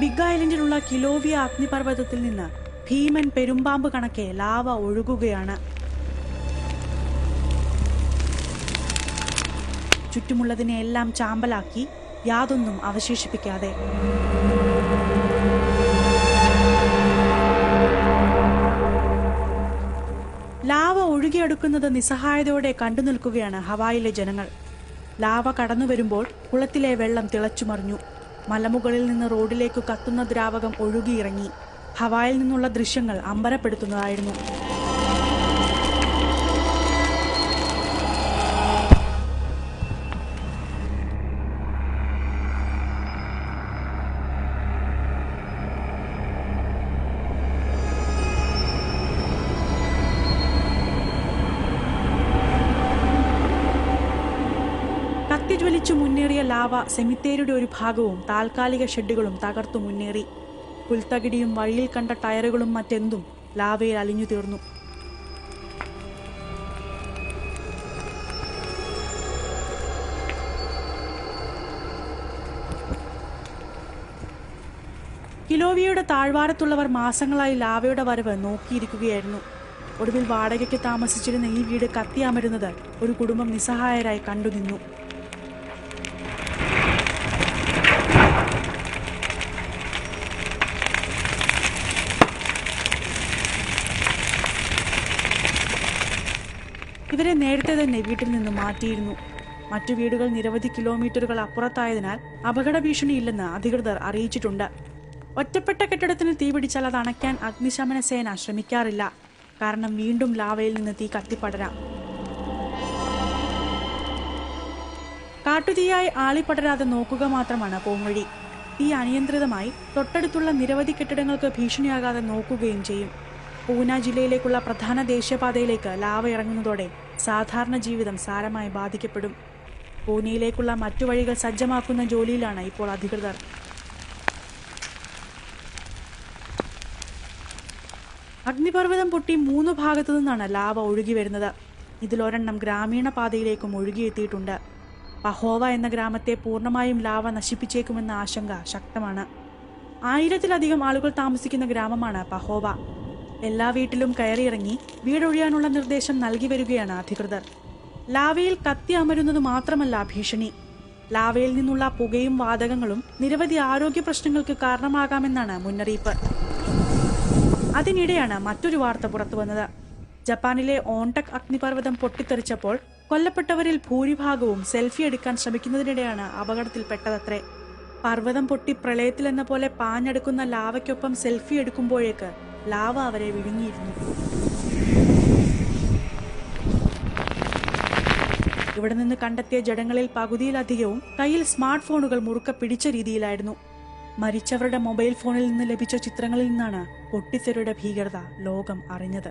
Big ഐലൻഡിലുള്ള കിലോവിയ അഗ്നിപർവ്വതത്തിൽ നിന്ന് ഭീമൻ പെരുമ്പാമ്പ് കണക്കെ lava ഒഴുകുകയാണ്. ചുറ്റുമുള്ളതിനെ എല്ലാം ചാമ്പലാക്കി, യാതൊന്നും അവശേഷിപ്പിക്കാതെ. ലാവ ഒഴുകിയെടുക്കുന്നത് നിസ്സഹായതയോടെ കണ്ടു നിൽക്കുകയാണ് ഹവായിലെ ജനങ്ങൾ. ലാവ കടന്നു വരുമ്പോൾ കുളത്തിലെ വെള്ളം തിളച്ചുമറിഞ്ഞു. മലമുകളിൽ നിന്ന് റോഡിലേക്ക് കത്തുന്ന ദ്രാവകം ഒഴുകിയിറങ്ങി. ഹവായിൽ നിന്നുള്ള ദൃശ്യങ്ങൾ അമ്പരപ്പെടുത്തുന്നതായിരുന്നു. കത്തിജ്വലിച്ചു മുന്നേറിയ ലാവ സെമിത്തേരിയുടെ ഒരു ഭാഗവും താൽക്കാലിക ഷെഡുകളും തകർത്തു മുന്നേറി. പുൽത്തകിടിയും വഴിയിൽ കണ്ട ടയറുകളും മറ്റെന്തും ലാവയിൽ അലിഞ്ഞു തീർന്നു. കിലോവിയയുടെ താഴ്വാരത്തുള്ളവർ മാസങ്ങളായി ലാവയുടെ വരവ് നോക്കിയിരിക്കുകയായിരുന്നു. ഒടുവിൽ വാടകയ്ക്ക് താമസിച്ചിരുന്ന ഈ വീട് കത്തിയമരുന്നത് ഒരു കുടുംബം നിസ്സഹായരായി കണ്ടുനിന്നു. ഇവരെ നേരത്തെ തന്നെ വീട്ടിൽ നിന്ന് മാറ്റിയിരുന്നു. മറ്റു വീടുകൾ നിരവധി കിലോമീറ്ററുകൾ അപ്പുറത്തായതിനാൽ അപകട ഭീഷണിയില്ലെന്ന് അധികൃതർ അറിയിച്ചിട്ടുണ്ട്. ഒറ്റപ്പെട്ട കെട്ടിടത്തിന് തീപിടിച്ചാൽ അത് അണയ്ക്കാൻ അഗ്നിശമന സേന ശ്രമിക്കാറില്ല. കാരണം വീണ്ടും ലാവയിൽ നിന്ന് തീ കത്തിപ്പടരാം. കാട്ടുതീയായി ആളിപ്പടരാതെ നോക്കുക മാത്രമാണ് പോംവഴി. തീ അനിയന്ത്രിതമായി തൊട്ടടുത്തുള്ള നിരവധി കെട്ടിടങ്ങൾക്ക് ഭീഷണിയാകാതെ നോക്കുകയും ചെയ്യും. പൂന ജില്ലയിലേക്കുള്ള പ്രധാന ദേശീയപാതയിലേക്ക് ലാവ ഇറങ്ങുന്നതോടെ സാധാരണ ജീവിതം സാരമായി ബാധിക്കപ്പെടും. പൂനെയിലേക്കുള്ള മറ്റു വഴികൾ സജ്ജമാക്കുന്ന ജോലിയിലാണ് ഇപ്പോൾ അധികൃതർ. അഗ്നിപർവ്വതം പൊട്ടി 3 ഭാഗത്തു നിന്നാണ് ലാവ ഒഴുകി വരുന്നത്. ഇതിലൊരെണ്ണം ഗ്രാമീണ പാതയിലേക്കും ഒഴുകിയെത്തിയിട്ടുണ്ട്. പഹോവ എന്ന ഗ്രാമത്തെ പൂർണ്ണമായും ലാവ നശിപ്പിച്ചേക്കുമെന്ന ആശങ്ക ശക്തമാണ്. 1000-ലധികം ആളുകൾ താമസിക്കുന്ന ഗ്രാമമാണ് പഹോവ. എല്ലാ വീട്ടിലും കയറിയിറങ്ങി വീടൊഴിയാനുള്ള നിർദ്ദേശം നൽകി വരികയാണ് അധികൃതർ. ലാവയിൽ കത്തി അമരുന്നത് മാത്രമല്ല ഭീഷണി. ലാവയിൽ നിന്നുള്ള പുകയും വാതകങ്ങളും നിരവധി ആരോഗ്യ പ്രശ്നങ്ങൾക്ക് കാരണമാകാമെന്നാണ് മുന്നറിയിപ്പ്. അതിനിടെയാണ് മറ്റൊരു വാർത്ത പുറത്തു വന്നത്. ജപ്പാനിലെ ഓൺടക് അഗ്നിപർവ്വതം പൊട്ടിത്തെറിച്ചപ്പോൾ കൊല്ലപ്പെട്ടവരിൽ ഭൂരിഭാഗവും സെൽഫി എടുക്കാൻ ശ്രമിക്കുന്നതിനിടെയാണ് അപകടത്തിൽപ്പെട്ടതത്രേ. പർവ്വതം പൊട്ടി പ്രളയത്തിലെന്ന പോലെ പാഞ്ഞെടുക്കുന്ന ലാവയ്ക്കൊപ്പം സെൽഫി എടുക്കുമ്പോഴേക്ക് ലാവ അവരെ വിഴുങ്ങിയിരുന്നു. ഇവിടെ നിന്ന് കണ്ടെത്തിയ ജഡങ്ങളിൽ പകുതിയിലധികവും കയ്യിൽ സ്മാർട്ട് ഫോണുകൾ മുറുക്ക പിടിച്ച രീതിയിലായിരുന്നു. മരിച്ചവരുടെ മൊബൈൽ ഫോണിൽ നിന്ന് ലഭിച്ച ചിത്രങ്ങളിൽ നിന്നാണ് പൊട്ടിത്തെറിയുടെ ഭീകരത ലോകം അറിഞ്ഞത്.